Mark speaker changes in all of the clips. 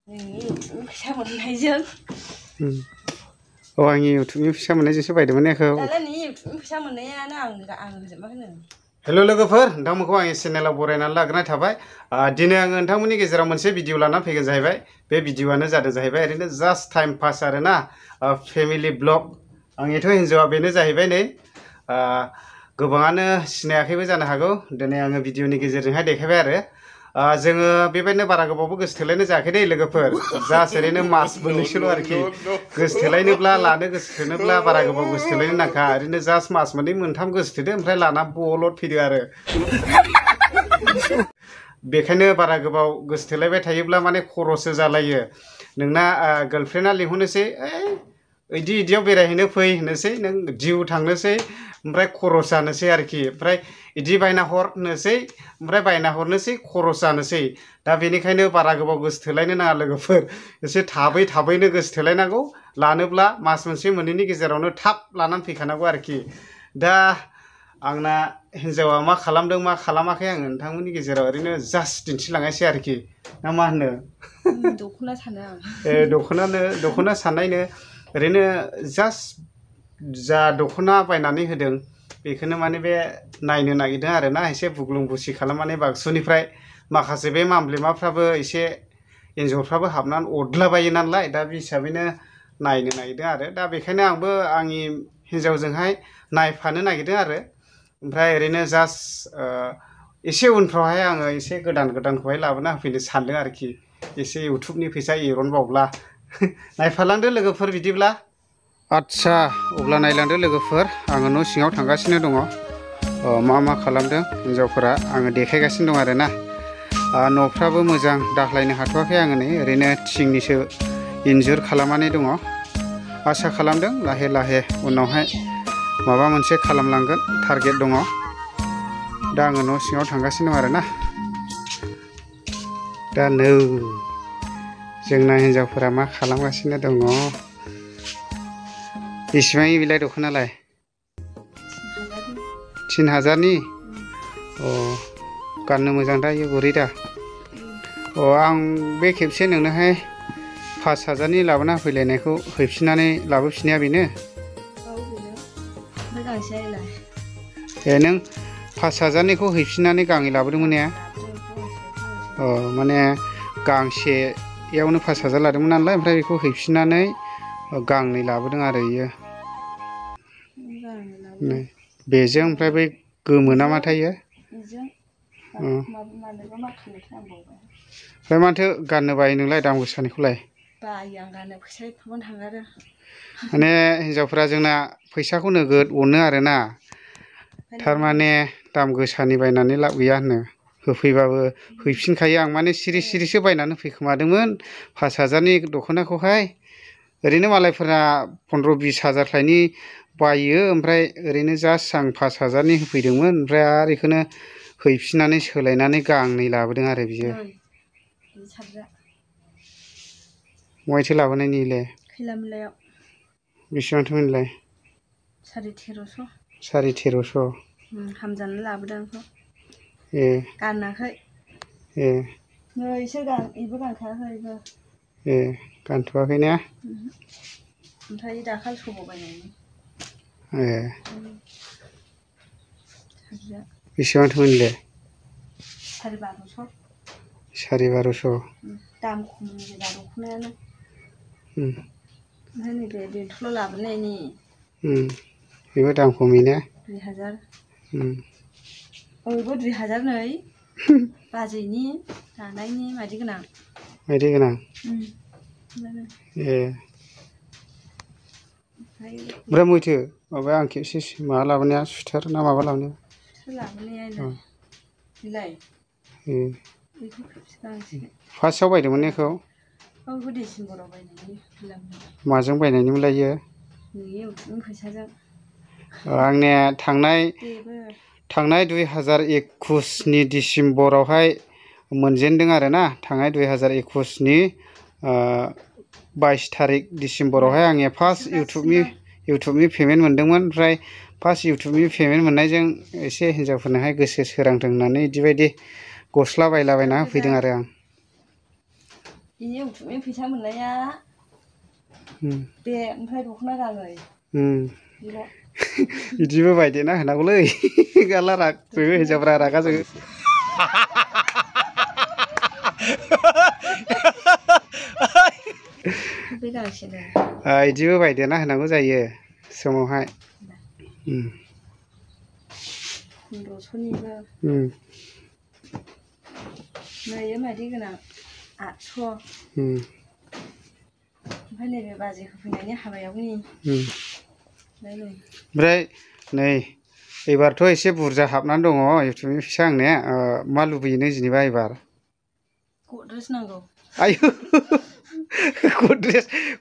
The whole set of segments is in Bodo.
Speaker 1: फैसा मोननायजों
Speaker 2: आंनि इउटुबनि फैसा मोननायजोंसो बायदोंमोन एखौ
Speaker 1: दालाय नोंनि इउटुबनि फैसा मोननायानो आं होजोबमा होनो
Speaker 2: हेल' लोगोफोर नोंथांमोनखौ आंनि चेनेलाव बरायनानै लाग्रोनाय थाबाय दिनै आङो नोंथांमोननि गेजेराव मोनसे भिडिअ लानानै फैगोन जाहैबाय बे भिडिअआनो जादों जाहैबाय ओरैनो जास्ट टाइम पास आरोना फेमिलि ब्लग आंनिथ' हिन्जावा बेनो जाहैबाय नै गोबाङानो सिनायाखैबो जानो हागौ दिनै आङो भिडिअनि गेजेरजोंहाय देखायबाय आरो जोङो बेबायदिनो बारा गोबावबो गोसोथोलायनाय जायाखै दे लोगोफोर जास्ट ओरैनो मास मोननैसोल' आरोखि गोसोथोलायनोब्ला लानो गोसोथोनोब्ला बारा गोबाव गोसोथोलायनो नाङा ओरैनो जास्ट मास मोननै मोनथाम गोसोथोदो ओमफ्राय लाना बलद फैदो आरो बेखायनो बारा गोबाव गोसोथोलायबाय थायोब्ला माने खरससो जालायो नोंना गार्लफ्रेन्डआ लिंहरनोसै इदियाव बेरायहैनो फै होनोसै नों जिउ थांनोसै ओमफ्राय खरस जानोसै आरोखि ओमफ्राय इदि बायना हर होनोसै ओमफ्राय बायना हरनोसै खरस जानोसै दा बेनिखायनो बारा गोबाव गोसोथोलायनो नाङा लोगोफोर एसे थाबैनो गोसोथोलायनांगौ लानोब्ला मास मोनसे मोननैनि गेजेरावनो थाब लानानै फैखानांगौ आरोखि दा आंना हिन्जावा मा खालामदों मा खालामाखै आङो नोंथांमोननि गेजेराव ओरैनो जास्ट दिन्थिलांनायसै आरोखि ना मा होनो
Speaker 1: दख'ना सानो आं
Speaker 2: दख'ना साननायनो ओरैनो जास्ट जा दख'ना बायनानै होदों बेखौनो माने बे नायनो नागिरदों आरोना एसे बुग्लुं बुसि खालामनानै बाक्सुनिफ्राय माखासे बे मामब्लेमाफ्राबो एसे एन्जरफ्राबो हाबनानै अरद्लाबायो नालाय दा बे हिसाबैनो नायनो नागिरदों आरो दा बेखायनो आंबो आंनि हिन्जावजोंहाय नायफानो नागिरदों आरो ओमफ्राय ओरैनो जास्ट एसे उनफ्रावहाय आङो एसे गोदानखौहाय लाबोना होफैनो सानदों आरोखि एसे इउटुबनि फैसा एरनबावब्ला नायफालांदो लोगोफोर बिदिब्ला आदसा अब्ला नायलांदो लोगोफोर आङो न' सिङाव थांगासिनो दङ मा खालामदों हिन्जावफोरा आङो देखायगासिनो दं आरोना न'फ्राबो मोजां दाख्लायनो हाथ'वाखै आङो नै ओरैनो थिंनिसो इन्जुर खालामनानै दङ आसा खालामदों लाहे लाहे उनावहाय माबा मोनसे खालामलांगोन टारगेट दङ दा आङो न' सिङाव थांगासिनो दं आरोना दा नै जोंना हिन्जावफोरा मा खालामगासिनो दङ बेसेबां बेलाय दख'नालाय 3000नि गाननो मोजां दा इयो गुरै दा आं बे खेबसे नोंनोहाय 5000नि लाबोना होफैलायनायखौ हैफिननानै लाबोफिननाया बेनो नों 5000निखौ हैफिननानै गांनै लाबोदोंमोन ने माने गांसेयावनो 5000 लादोंमोन नालाय ओमफ्राय बेखौ हैफिननानै गांनै लाबोदों आरो इयो बेजों ओमफ्राय बै गोमो ना माथायो ओमफ्राय माथो गाननो बायो नोंलाय दाम गोसानिखौलाय
Speaker 1: बायो आं गाननो फैसा एफाबां थाङो आरो
Speaker 2: माने हिन्जावफ्रा जोंना फैसाखौ नोगोद अनो आरोना थारमाने दाम गोसानि बायनानै लाब गैया होनो होफैबाबो हैफिनखायो आं माने सिरिसो बायनानै फैखोमादोंमोन 5000नि दख'नाखौहाय ओरैनो मालायफोरा 15-20 हाजारखायनि बायो ओमफ्राय ओरैनो जास्ट आं 5000नि होफैदोंमोन ओमफ्राय आरो बेखौनो हैफिननानै सोलायनानै गांनै लाबोदों आरो बियो बहायथो लाबोनायनि इलाय
Speaker 1: खैलामैलायाव
Speaker 2: बेसेबांथो मोनलाय 1350
Speaker 1: हामजानो लाबोदों आंखौ गानाखै नै इसोर इबो गानखायाखै इबो
Speaker 2: गानथ'वाखै ने
Speaker 1: ओमफ्राय दाखालि समाव बायनायनि
Speaker 2: बेसेबांथो मोनले
Speaker 1: 1250 दाम खमनि गोजा दख'नायानो ओमफ्राय नैबे बेंथलाव लाबोनायनि
Speaker 2: बेबो दाम खमि ने
Speaker 1: 2000 बेबो 2000 नै बाजैनि दानायनि माइदि गोनां
Speaker 2: ओमफ्राय मैथो माबाया आं खेबसे माबा लाबोनाया सुइटार ना माबा लाबोनाया फार्स्टआव बायदोंमोन बेखौ
Speaker 1: डिसेम्बराव बायनायनि
Speaker 2: माजों बायनायनिमोनलाय इयो
Speaker 1: इउटुबनि फैसाजों
Speaker 2: आंनिया थांनाय 2021नि डिसेम्बरावहाय मोनजेनदों आरोना थांनाय 2021नि 22 तारिख डिसेम्बरावहाय आंनिया फार्स्ट इउटुबनि पेमेन्ट मोनदोंमोन ओमफ्राय फार्स्ट इउटुबनि पेमेन्ट मोननायजों एसे हिन्जावफोरनोहाय गोसो सोरांथों होननानै बिदिबायदि गस्ला बायलाबायना होफैदों आरो आं
Speaker 1: ini YouTube फैसा मोननाया बे ओमफ्राय दख'ना गानै
Speaker 2: बिदिबो बायदेना होनांगौलै गाला राग जोङो हिनजावफ्रा रागा जोङो
Speaker 1: बे गांसेनो
Speaker 2: बिदिबो बायदेना होनांगौ जायो समावहाय
Speaker 1: 1500निबो नैयो मायदि गोनां 800 ओमफ्राय नैबे बाजै होफैनायनि हाबायावनि
Speaker 2: ओमफ्राय नै एबारथ' एसे बुरजा हाबनानै दङ इउटुबनि फैसा आंनिया मा लुबैयो नों जेनेबा एबार
Speaker 1: गद्रेज नांगौ
Speaker 2: आयु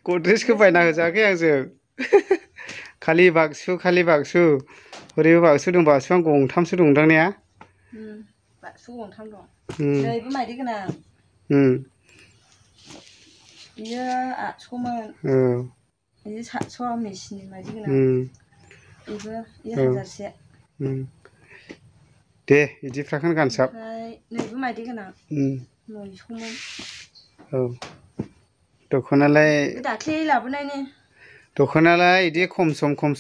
Speaker 2: गद्रेजखौ बायना होजायाखै आंजों खालि बाक्सु ओरैबो बाक्सु दं बाक्सुआ गंथामसो दंदां ने
Speaker 1: बाक्सु गंथाम दं नैबो मायदि गोनां बियो 800मोन बियो 700 मेचिननि मायदि गोनां बेबो 1000से
Speaker 2: दे बिदिफ्राखौनो गानसाब
Speaker 1: नैबो मायदि गोनां 900मोन
Speaker 2: औ दख'नालाय
Speaker 1: दाख्लै लाबोनायनि
Speaker 2: दख'नालाय बिदि खम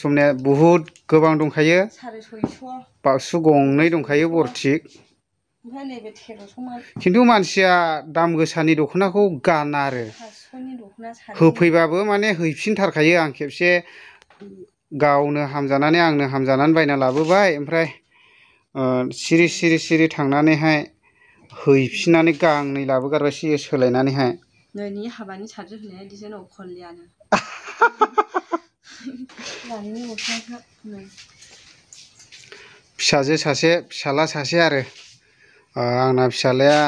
Speaker 2: समनिया बुहुद गोबां दंखायो
Speaker 1: 650
Speaker 2: बाक्सु गंनै दंखायो बरथिक
Speaker 1: ओमफ्राय नैबे 1300मोन
Speaker 2: खिन्थु मानसिया दाम गोसानि दख'नाखौ गाना आरो
Speaker 1: 500नि दख'ना
Speaker 2: होफैबाबो माने हैफिनथारखायो आं खेबसे गावनो हामजानानै आंनो हामजानानै बायना लाबोबाय ओमफ्राय सिरि थांनानैहाय हैफिननानै गांनै लाबोगारबायसो सोलायनानैहाय
Speaker 1: नैनि हाबानि सार्ट होनाया डिजाइन अखलियानो लानिनि गस्लाखौ
Speaker 2: फिसाजो सासे फिसाला सासे आरो आंना फिसालाया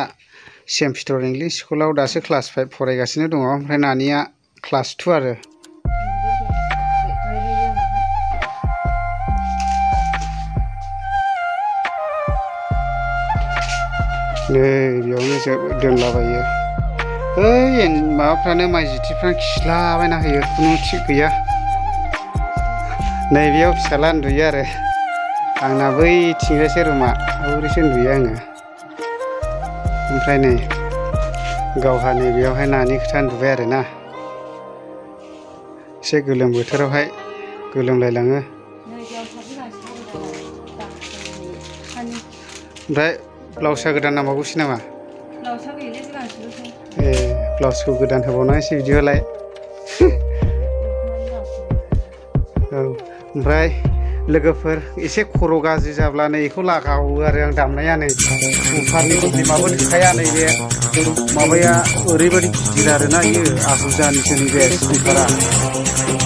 Speaker 2: सेम पिटर इंलिश स्कुलाव दासो क्लास 5 फरायगासिनो दङ ओमफ्राय नानिया क्लास 2 आरो नै बेयावनो दोनलाबायो ओइ माबाफ्रानो माइ जिथिफ्रानो खिलाबायना होयो खुनु थिग गैया नैबेयाव फिसाला उन्दुयो आरो आंना बै थिंजायसो रुमा ओरैसो उन्दुयो आङो ओमफ्राय नै गावहा नैबेयावहाय नानि खोथा उन्दुबाय आरोना एसे गोलोम बोथोरावहाय गोलोमलायलाङो ओमफ्राय ब्लाउसआ गोदान नांबावगौसै नामा ए ब्लाउसखौ गोदान होबावनांसै बिदिबालाय औ ओमफ्राय लोगोफोर एसे खर' गाज्रि जाब्ला नै बेखौ लागावो आरो आं दामनाया नै उफारनि प्रब्लेमाबो थोखाया नैबे माबाया ओरैबायदि गिदिर आरोना इयो आहुजानिसो नैबे स्पिकारा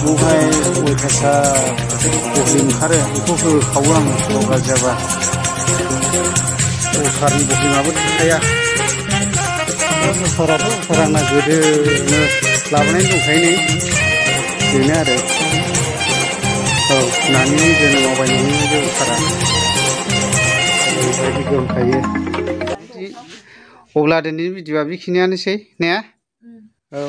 Speaker 2: बेवहाय अयथासार प्रब्लेम ओंखारो बेखौ होखावो आं खर' गाज्रि जाबा उफारनि प्रब्लेमाबो थोखाया उफाराथ' आंना गोदोनो लाबोनाय दंखायो नै बेनो आरो औ नानि जोनोमाव बायनायनि बे उफारा ओरैबायदि गोमखायो अब्ला दिनैनि भिडिअ'आ बेखिनियानोसै ने औ